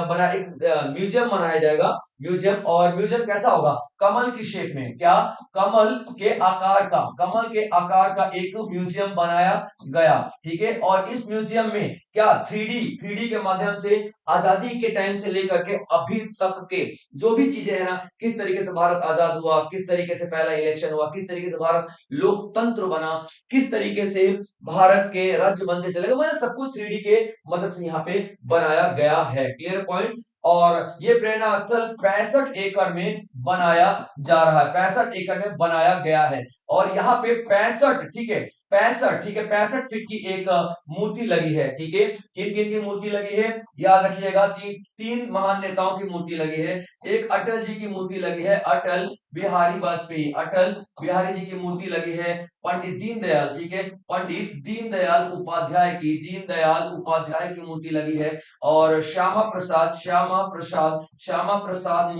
बना एक म्यूजियम बनाया जाएगा। म्यूजियम, और म्यूजियम कैसा होगा? कमल की शेप में। क्या? कमल के आकार का एक म्यूजियम बनाया गया, ठीक है। और इस म्यूजियम में क्या 3D के माध्यम से आजादी के टाइम से लेकर के अभी तक के जो भी चीजें है ना, किस तरीके से भारत आजाद हुआ, किस तरीके से पहला इलेक्शन हुआ, किस तरीके से भारत लोकतंत्र बना, किस तरीके से भारत के राज्य बनते चले गए, मैंने सब कुछ 3D के मदद से यहाँ पे बनाया गया है। Clear point. और ये प्रेरणा स्थल 65 एकड़ में बनाया जा रहा है, 65 एकड़ में बनाया गया है। और यहाँ पे 65, ठीक है, 65 फीट की एक मूर्ति लगी है, ठीक है। किन किन की मूर्ति लगी है? याद रखिएगा, तीन महान नेताओं की मूर्ति लगी है। एक अटल जी की मूर्ति लगी है, अटल बिहारी वाजपेयी, अटल बिहारी जी की मूर्ति लगी है। पंडित दीनदयाल, ठीक है, पंडित दीनदयाल उपाध्याय की मूर्ति लगी है। और श्यामा प्रसाद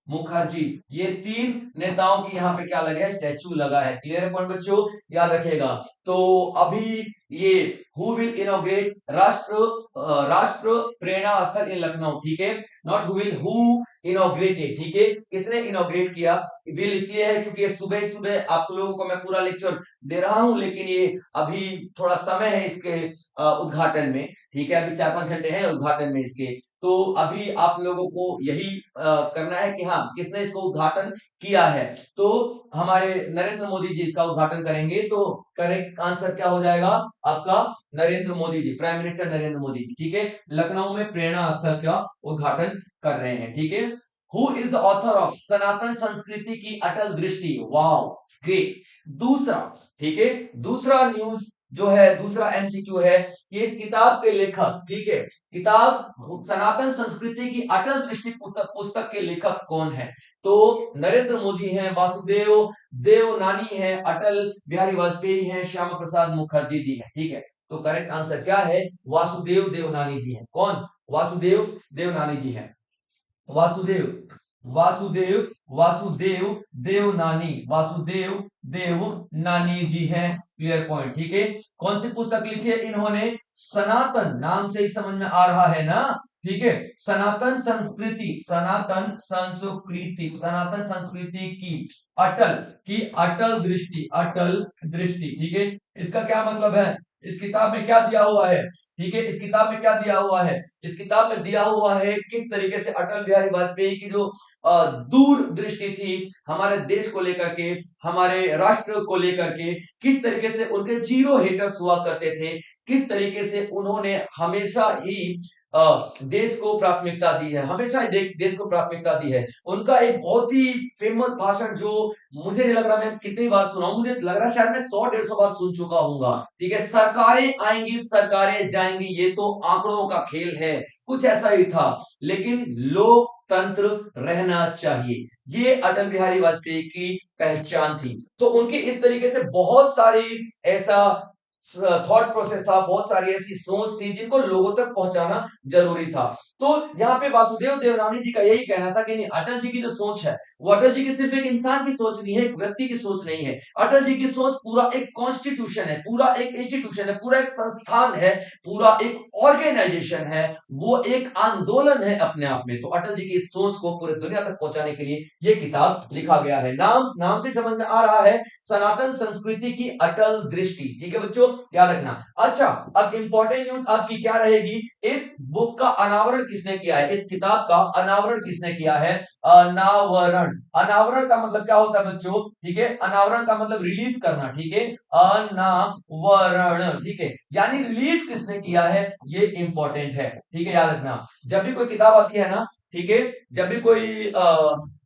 मुखर्जी, ये तीन नेताओं की यहाँ पे क्या लगा है? स्टैचू लगा है। क्लियर पॉइंट बच्चों, याद रखिएगा। तो अभी ये हु विल इनॉग्रेट राष्ट्र प्रेरणा स्थल इन लखनऊ, ठीक है, नॉट हु इनॉग्रेटेड, ठीक है, किसने इनॉग्रेट किया? विल इसलिए है क्योंकि सुबह सुबह आप लोगों को मैं पूरा लेक्चर दे रहा हूं, लेकिन ये अभी थोड़ा समय है इसके उद्घाटन में, ठीक है, अभी 4-5 घंटे हैं उद्घाटन में इसके। तो अभी आप लोगों को यही करना है कि हाँ, किसने इसको उद्घाटन किया है? तो हमारे नरेंद्र मोदी जी इसका उद्घाटन करेंगे। तो करेक्ट आंसर क्या हो जाएगा आपका? नरेंद्र मोदी जी, प्राइम मिनिस्टर नरेंद्र मोदी जी, ठीक है, लखनऊ में प्रेरणा स्थल का उद्घाटन कर रहे हैं, ठीक है। Who is the author of Sanatan Sanskriti ki Atal Drishti? Wow, great. दूसरा, ठीक है, दूसरा न्यूज जो है, दूसरा एमसीक्यू है कि इस किताब के लेखक, ठीक है, किताब सनातन संस्कृति की अटल दृष्टि पुस्तक के लेखक कौन है? तो नरेंद्र मोदी हैं, वासुदेव देवनानी है, अटल बिहारी वाजपेयी हैं, श्यामा प्रसाद मुखर्जी जी हैं, ठीक है। तो करेक्ट आंसर क्या है? वासुदेव देवनानी जी हैं। कौन? वासुदेव देवनानी जी हैं। वासुदेव वासुदेव देवनानी जी हैं। क्लियर पॉइंट, ठीक है। कौन सी पुस्तक लिखी है इन्होंने? सनातन, नाम से ही समझ में आ रहा है ना, ठीक है, सनातन संस्कृति अटल दृष्टि, ठीक है। इसका क्या मतलब है? इस किताब में क्या दिया हुआ है? ठीक है, इस किताब में क्या दिया हुआ है? इस किताब में दिया हुआ है किस तरीके से अटल बिहारी वाजपेयी की जो दूर दृष्टि थी हमारे देश को लेकर के, हमारे राष्ट्र को लेकर के, किस तरीके से उनके जीरो हेटर्स हुआ करते थे, किस तरीके से उन्होंने हमेशा ही देश को प्राथमिकता दी है, हमेशा ही देश को प्राथमिकता दी है। उनका एक बहुत ही फेमस भाषण जो मुझे नहीं लग रहा मैं कितनी बार सुना हूं, मुझे लग रहा है शायद मैं 100-150 बार सुन चुका हूंगा, ठीक है, सरकारें आएंगी सरकारें जाएंगी, ये तो आंकड़ों का खेल है, कुछ ऐसा ही था, लेकिन लोकतंत्र रहना चाहिए, ये अटल बिहारी वाजपेयी की पहचान थी। तो उनके इस तरीके से बहुत सारी ऐसा थॉट प्रोसेस था, बहुत सारी ऐसी सोच थी जिनको लोगों तक पहुंचाना जरूरी था। तो यहाँ पे वासुदेव देवनानी जी का यही कहना था कि नहीं, अटल जी की जो सोच है वो अटल जी की सिर्फ एक इंसान की सोच नहीं है, एक व्यक्ति की सोच नहीं है, अटल जी की सोच पूरा एक कॉन्स्टिट्यूशन है, पूरा एक इंस्टीट्यूशन है, पूरा एक संस्थान है, पूरा एक ऑर्गेनाइजेशन है, वो एक आंदोलन है अपने आप में। तो अटल जी की इस सोच को पूरे दुनिया तक पहुंचाने के लिए ये किताब लिखा गया है। नाम से समझ में आ रहा है, सनातन संस्कृति की अटल दृष्टि, ठीक है बच्चों, याद रखना। अच्छा, अब इंपॉर्टेंट न्यूज आपकी क्या रहेगी? इस बुक का अनावरण किसने किया है, इस किताब का अनावरण किसने किया है, अनावरण। अनावरण का मतलब क्या होता है बच्चों, ठीक है, अनावरण का मतलब रिलीज करना, ठीक है, अनावरण, ठीक है, यानी रिलीज किसने किया है, ये इंपॉर्टेंट है, ठीक है, याद रखना। जब भी कोई किताब आती है ना, ठीक है, जब भी कोई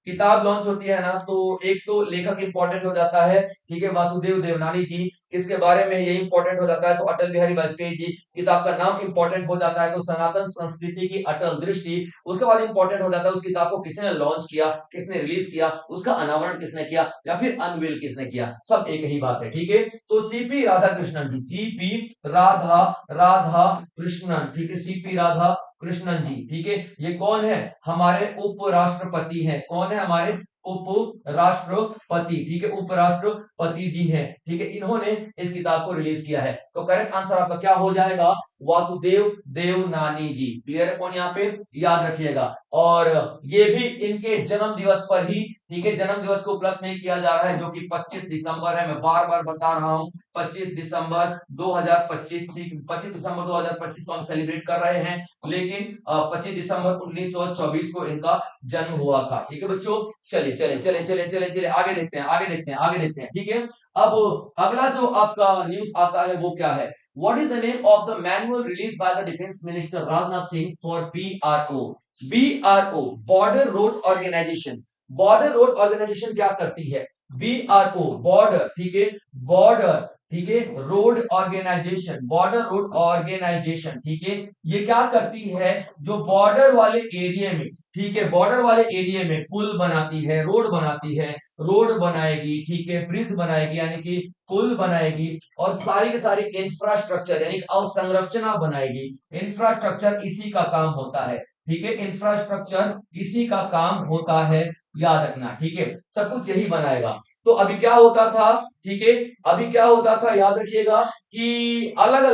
किताब लॉन्च होती है ना, तो एक तो लेखक इंपॉर्टेंट हो जाता है, ठीक है, वासुदेव देवनानी जी, किसके बारे में ये इंपॉर्टेंट हो जाता है, तो अटल बिहारी वाजपेयी जी। किताब का नाम इंपॉर्टेंट हो जाता है, तो सनातन संस्कृति की अटल दृष्टि। उसके बाद इंपॉर्टेंट हो जाता है उस किताब को किसने लॉन्च किया, किसने रिलीज किया, उसका अनावरण किसने किया, या फिर अनवील किसने किया, सब एक ही बात है, ठीक है। तो सीपी राधाकृष्णन जी, सीपी राधा राधा कृष्णन, ठीक है, सीपी राधा कृष्णन जी, ठीक है, ये कौन है, हमारे उपराष्ट्रपति हैं, कौन है, हमारे उपराष्ट्रपति, ठीक है, उपराष्ट्रपति जी हैं, ठीक है, इन्होंने इस किताब को रिलीज किया है। तो करेक्ट आंसर आपका क्या हो जाएगा, वासुदेव देवनानी जी। क्लियर है कौन यहाँ पे, याद रखिएगा। और ये भी इनके जन्म दिवस पर ही, ठीक है, जन्म दिवस को उपलक्ष्य नहीं किया जा रहा है, जो कि 25 दिसंबर है, मैं बार बार बता रहा हूं, 25 दिसंबर 2025, 25 दिसंबर 2025 को हम सेलिब्रेट कर रहे हैं, लेकिन 25 दिसंबर 1924 को इनका जन्म हुआ था, ठीक है बच्चों। चलिए चलिए चलिए चलिए चलिए चलिए आगे देखते हैं, आगे देखते हैं, आगे देखते हैं, ठीक है। अब अगला जो आपका न्यूज आता है वो क्या है, what is the name of the manual release by the defence minister Rajnath Singh for BRO. BRO, border road organisation. Border road organisation क्या करती है, बीआरओ, बॉर्डर, ठीक है, बॉर्डर, ठीक है, road organisation, border road organisation, ठीक है, ये क्या करती है, जो बॉर्डर वाले एरिया में, ठीक है, बॉर्डर वाले एरिया में पुल बनाती है, रोड बनाती है, रोड बनाएगी, ठीक है, ब्रिज बनाएगी, यानी कि पुल बनाएगी, और सारी की सारी इंफ्रास्ट्रक्चर यानी कि अवसंरचना बनाएगी। इंफ्रास्ट्रक्चर इसी का काम होता है, ठीक है, इंफ्रास्ट्रक्चर इसी का काम होता है, याद रखना, ठीक है, सब कुछ यही बनाएगा। तो अभी क्या होता था, ठीक है, अभी क्या होता था, याद रखिएगा कि अलग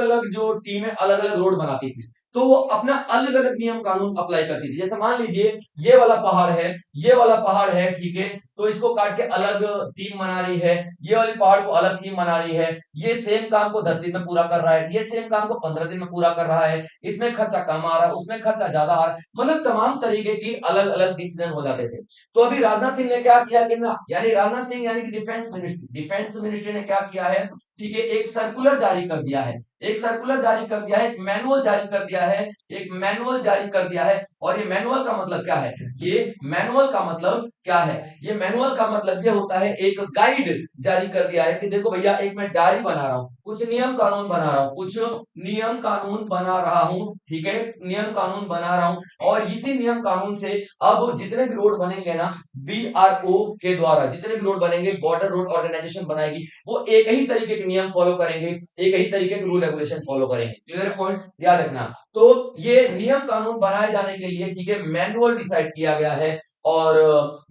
अलग जो टीमें अलग अलग रोड बनाती थी, तो वो अपना अलग अलग नियम कानून अप्लाई करती थी। जैसे मान लीजिए ये वाला पहाड़ है, ये वाला पहाड़ है, ठीक है, तो इसको काट के अलग टीम बना रही है, ये वाले पहाड़ को अलग टीम बना रही है, ये सेम काम को 10 दिन में पूरा कर रहा है, ये सेम काम को 15 दिन में पूरा कर रहा है, इसमें खर्चा कम आ रहा है, उसमें खर्चा ज्यादा आ रहा है, मतलब तमाम तरीके की अलग अलग डिसीजन हो जाते थे। तो अभी राजनाथ सिंह ने क्या किया कि ना, यानी राजनाथ सिंह यानी कि डिफेंस मिनिस्ट्री ने क्या किया है, ठीक है, एक सर्कुलर जारी कर दिया है, एक सर्कुलर जारी कर दिया है, एक मैनुअल जारी कर दिया है, एक मैनुअल जारी कर दिया है। और ये मैनुअल का मतलब क्या है, ये मैनुअल का मतलब क्या है, ये मैनुअल का मतलब ये होता है, एक गाइड जारी कर दिया है कि देखो भैया, एक मैं डायरी बना रहा हूँ, कुछ नियम कानून बना रहा हूँ, कुछ नियम कानून बना रहा हूँ, ठीक है, नियम कानून बना रहा हूँ, और इसी नियम कानून से अब जितने भी रोड बनेंगे ना, बीआरओ के द्वारा जितने भी रोड बनेंगे, बॉर्डर रोड ऑर्गेनाइजेशन बनाएगी, वो एक ही तरीके के नियम फॉलो करेंगे, एक ही तरीके के रूल रेगुलेशन फॉलो करेंगे। क्लियर पॉइंट, याद रखना। तो ये नियम कानून बनाए जाने के लिए, ठीक है, मैनुअल डिसाइड किया गया है, और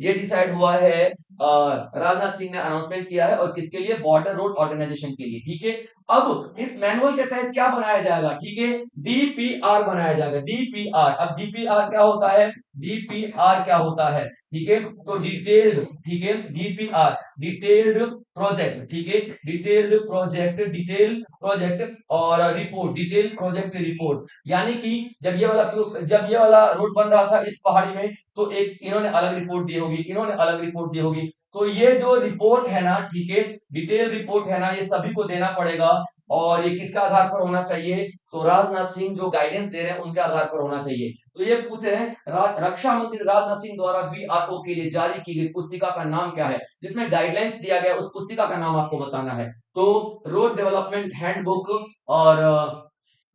ये डिसाइड हुआ है, राजनाथ सिंह ने अनाउंसमेंट किया है, और किसके लिए, बॉर्डर रोड ऑर्गेनाइजेशन के लिए, ठीक है। अब इस मैनुअल के तहत क्या बनाया जाएगा, ठीक है, डीपीआर बनाया जाएगा, डीपीआर। अब डीपीआर क्या होता है, डीपीआर क्या होता है, ठीक है, तो डिटेल्ड, ठीक है, डीपीआर डिटेल्ड प्रोजेक्ट, ठीक है, डिटेल्ड प्रोजेक्ट, डिटेल प्रोजेक्ट और रिपोर्ट, डिटेल प्रोजेक्ट रिपोर्ट। यानी कि जब ये वाला रोड बन रहा था इस पहाड़ी में, तो एक इन्होंने अलग रिपोर्ट दी होगी, इन्होंने अलग रिपोर्ट दी होगी, तो ये जो रिपोर्ट है ना, ठीक है, डिटेल रिपोर्ट है ना, ये सभी को देना पड़ेगा। और ये किसके आधार पर होना चाहिए, तो राजनाथ सिंह जो गाइडेंस दे रहे हैं उनके आधार पर होना चाहिए। तो ये पूछ रहे हैं, रक्षा मंत्री राजनाथ सिंह द्वारा बीआरओ के लिए जारी की गई पुस्तिका का नाम क्या है, जिसमें गाइडलाइंस दिया गया, उस पुस्तिका का नाम आपको बताना है। तो रोड डेवलपमेंट हैंडबुक, और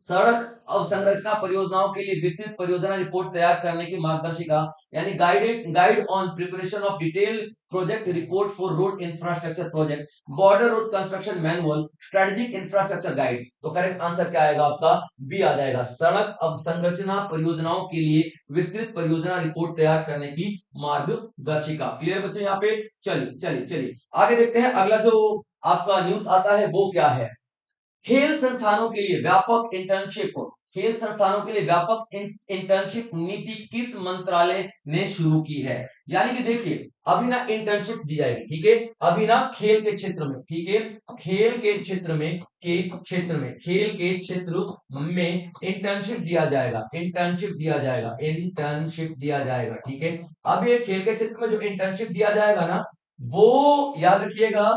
सड़क अवसंरचना परियोजनाओं के लिए विस्तृत परियोजना रिपोर्ट तैयार करने की मार्गदर्शिका, यानी guide on preparation of detail project report for road infrastructure project, border road construction manual, strategic infrastructure guide. तो करेक्ट आंसर क्या आएगा आपका, बी आ जाएगा, सड़क अवसंरचना परियोजनाओं के लिए विस्तृत परियोजना रिपोर्ट तैयार करने की मार्गदर्शिका। क्लियर बच्चे यहाँ पे, चलिए चलिए चलिए आगे देखते हैं। अगला जो आपका न्यूज आता है वो क्या है, खेल संस्थानों के लिए व्यापक इंटर्नशिप, खेल संस्थानों के लिए व्यापक इंटर्नशिप नीति किस मंत्रालय ने शुरू की है? यानी कि देखिए, अभी ना इंटर्नशिप दी जाएगी, ठीक है, अभी ना खेल के क्षेत्र में, ठीक है, खेल के क्षेत्र में, खेल के क्षेत्र में इंटर्नशिप दिया जाएगा, इंटर्नशिप दिया जाएगा, ठीक है। अब ये खेल के क्षेत्र में जो इंटर्नशिप दिया जाएगा ना, वो याद रखिएगा,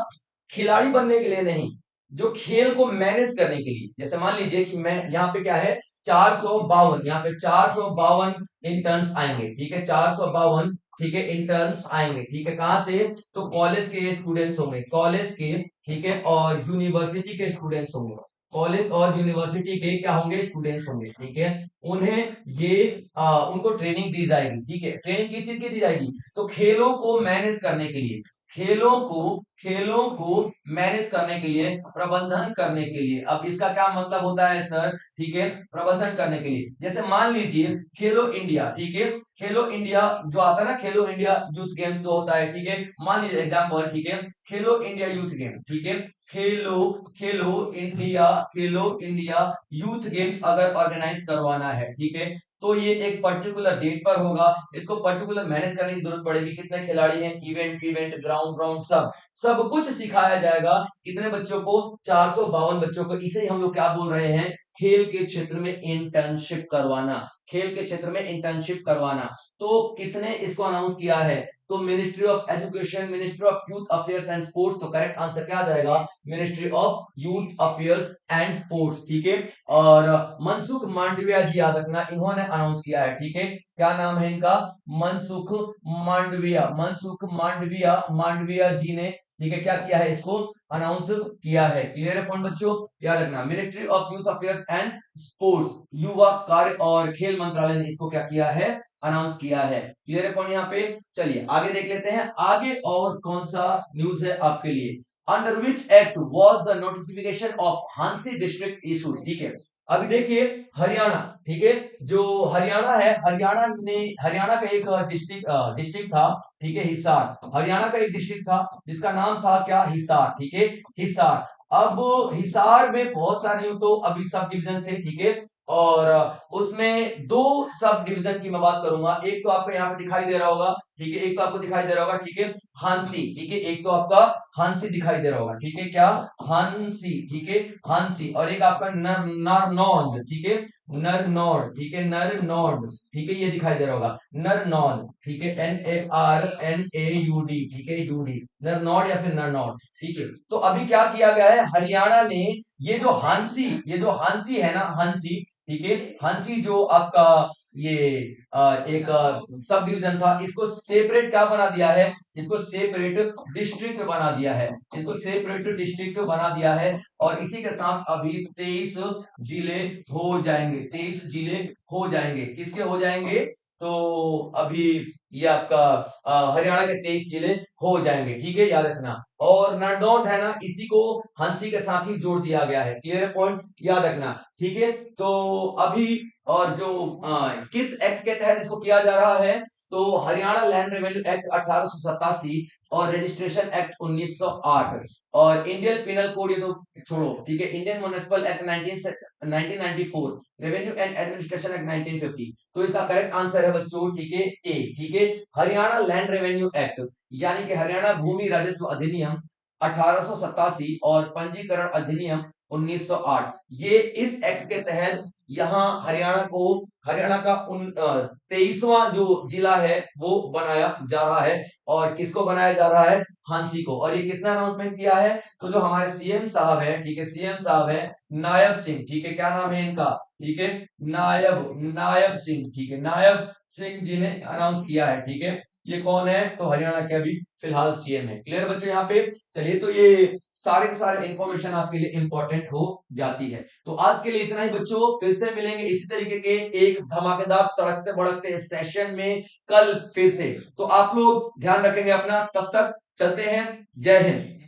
खिलाड़ी बनने के लिए नहीं, जो खेल को मैनेज करने के लिए। जैसे मान लीजिए कि मैं यहाँ पे क्या है, 452, यहाँ पे 452 इंटर्न्स आएंगे, ठीक है, 452, ठीक है, इंटर्न्स आएंगे, ठीक है, कहां से? तो कॉलेज के स्टूडेंट्स होंगे, कॉलेज के, ठीक है, और यूनिवर्सिटी के स्टूडेंट्स होंगे, कॉलेज और यूनिवर्सिटी के क्या होंगे? स्टूडेंट्स होंगे, ठीक है। उन्हें ये उनको ट्रेनिंग दी जाएगी, ठीक है। ट्रेनिंग किस चीज की दी जाएगी? तो खेलों को मैनेज करने के लिए, खेलों को मैनेज करने के लिए, प्रबंधन करने के लिए। अब इसका क्या मतलब होता है सर? ठीक है, प्रबंधन करने के लिए। जैसे मान लीजिए खेलो इंडिया, ठीक है, खेलो इंडिया जो आता है ना, खेलो इंडिया यूथ गेम्स जो होता है, ठीक है, मान लीजिए एग्जाम्पल, ठीक है, खेलो इंडिया यूथ गेम, ठीक है, खेलो खेलो इंडिया यूथ गेम्स अगर ऑर्गेनाइज करवाना है, ठीक है, तो ये एक पर्टिकुलर डेट पर होगा, इसको पर्टिकुलर मैनेज करने की जरूरत पड़ेगी, कितने खिलाड़ी हैं, इवेंट ग्राउंड सब सब कुछ सिखाया जाएगा। कितने बच्चों को? 452 बच्चों को। इसे हम लोग क्या बोल रहे हैं? खेल के क्षेत्र में इंटर्नशिप करवाना, खेल के क्षेत्र में इंटर्नशिप करवाना। तो किसने इसको अनाउंस किया है? तो ministry of education, ministry of youth affairs and sports. तो करेक्ट आंसर क्या आ जाएगा? Ministry of youth affairs and sports, ठीक है। और मनसुख मांडविया जी याद रखना, इन्होंने अनाउंस किया है, ठीक है। क्या नाम है इनका? मनसुख मांडविया, मांडविया जी ने, ठीक है, क्या किया है? इसको अनाउंस किया है। क्लियर है पॉइंट बच्चों? याद रखना, ministry of youth affairs and sports, युवा कार्य और खेल मंत्रालय ने इसको क्या किया है? अनाउंस किया है। क्लियर है पॉइंट यहाँ पे? चलिए आगे देख लेते हैं, आगे और कौन सा न्यूज है आपके लिए। Under which act was the notification of Hansi district issued, ठीक है। अभी देखिए हरियाणा, ठीक है, जो हरियाणा है, हरियाणा का एक डिस्ट्रिक्ट था, ठीक है, हिसार। हरियाणा का एक डिस्ट्रिक्ट था जिसका नाम था क्या? हिसार, ठीक है, हिसार। अब हिसार में बहुत सारे तो अभी सब डिविजन थे, ठीक है, और उसमें दो सब डिवीजन की मैं बात करूंगा। एक तो आपको यहाँ पे दिखाई दे रहा होगा, ठीक है, एक तो आपको दिखाई दे रहा होगा, ठीक है, हांसी, ठीक है, एक तो आपका हांसी दिखाई दे रहा होगा, ठीक है, क्या? हांसी, ठीक है, हांसी। और एक आपका नरनौंद, ठीक है, नरनौंद, ठीक है, नरनौंद, ठीक है, ये दिखाई दे रहा होगा, नरनौंद, ठीक है, NARNAUD, ठीक है, यूडी, नरनौंद या फिर नरनौंद, ठीक है। तो अभी क्या किया गया है? हरियाणा ने ये जो हांसी है ना, हांसी, ठीक है, हांसी जो आपका ये एक सब डिवीजन था, इसको सेपरेट क्या बना दिया है? इसको सेपरेट डिस्ट्रिक्ट बना दिया है, इसको सेपरेट डिस्ट्रिक्ट बना दिया है। और इसी के साथ अभी 23 जिले हो जाएंगे, 23 जिले हो जाएंगे। किसके हो जाएंगे? तो अभी ये आपका हरियाणा के 23 जिले हो जाएंगे, ठीक है, याद रखना। और नरनौंद है ना, इसी को हंसी के साथ ही जोड़ दिया गया है। क्लियर है पॉइंट? याद रखना, ठीक है। तो अभी और जो किस एक्ट के तहत इसको किया जा रहा है? तो हरियाणा लैंड रेवेन्यू एक्ट 1887 और रजिस्ट्रेशन एक्ट 1908 और इंडियन पिनल कोड, ये तो छोड़ो, ठीक है, Indian municipal act 1994, revenue and administration act 1950। तो इसका करेक्ट आंसर है बच्चों, ठीक है, ए, ठीक है, हरियाणा लैंड रेवेन्यू एक्ट, यानी कि हरियाणा भूमि राजस्व अधिनियम 1887 और पंजीकरण अधिनियम 1908, ये इस एक्ट के तहत यहाँ हरियाणा का 23वां जो जिला है वो बनाया जा रहा है। और किसको बनाया जा रहा है? हांसी को। और ये किसने अनाउंसमेंट किया है? तो जो हमारे सीएम साहब है, ठीक है, सीएम साहब है नायब सिंह, ठीक है, क्या नाम है इनका? ठीक है, नायब सिंह, ठीक है, नायब सिंह जी ने अनाउंस किया है, ठीक है। ये कौन है? तो हरियाणा के अभी फिलहाल सीएम है। क्लियर बच्चों यहाँ पे? चलिए, तो ये सारे के सारे इंफॉर्मेशन आपके लिए इंपॉर्टेंट हो जाती है। तो आज के लिए इतना ही बच्चों, फिर से मिलेंगे इसी तरीके के एक धमाकेदार तड़कते भड़कते सेशन में कल फिर से। तो आप लोग ध्यान रखेंगे अपना, तब तक चलते हैं। जय हिंद।